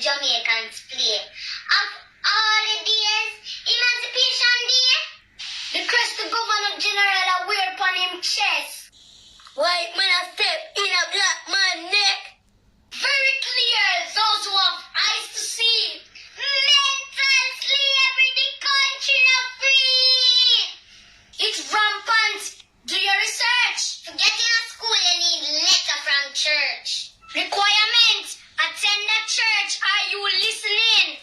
Jamaicans play. Of all the days, Emancipation Day, the crest the Governor General a wear upon him chest. White man a step in a black man neck. Very clear, those who have eyes to see. Mental slavery, the country not free. It's rampant. Do your research. To get in a school, you need letter from church. Requirement, attend a church. Are you listening?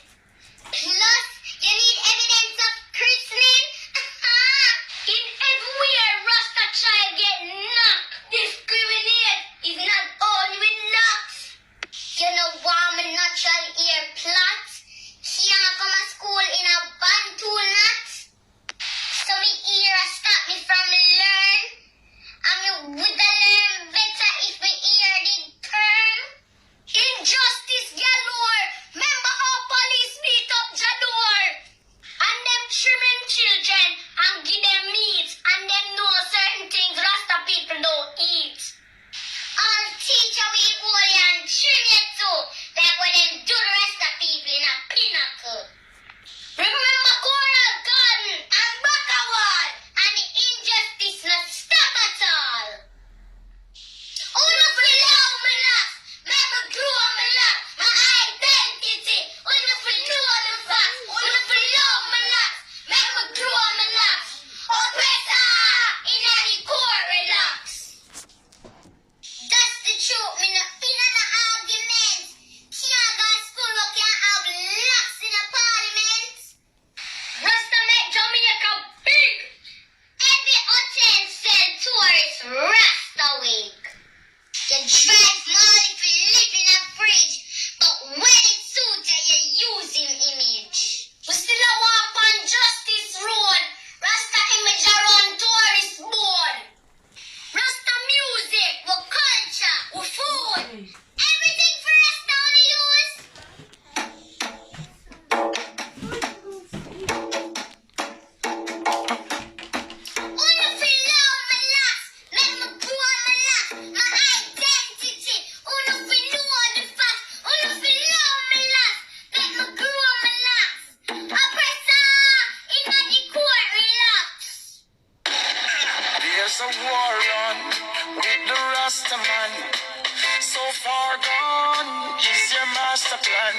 Plus, you need evidence of christening. In everywhere, Rasta child get knocked. Discriminate is not only with locks. You know warm and natural ear plot. Can't come to school in a bantu knot. So me ear stop me from learn. I mean, would I learn better if my ear did turn? Injustice galore. Remember how police beat up Jador? And them trimming children and give them meat. And them know certain things Rasta people don't eat. All teacher we hold and trim you too. Like when them do the rest of people in a pinnacle. Remember Coral Garden and Bacawal. And the injustice not stop at all. Oh, no, for love, my love. Make me grow, my love. My identity. Oh, no, for know the facts. Oh, no, for love, my love. Make me grow, my love. Oppressor, in the court, relax. That's the truth, me not in an argument. Can't go to school, but can't have locks in a parliament. Rasta make Jamaica big. Every hotel sell tourists Rasta week. You drive money for live in a fridge, but when it suits you, you use him image. We still a walk on Justice Road. Rasta image around tourist board. Rasta music, with culture, with food. Everything for Rasta only use. Only for love, my last. Make me grow, my last. My identity. Only for know the facts. Only for love, my last. Make me grow, my last. Oppressor, in the court, relax. There's a war on with the Rasta man. So far gone is your master plan.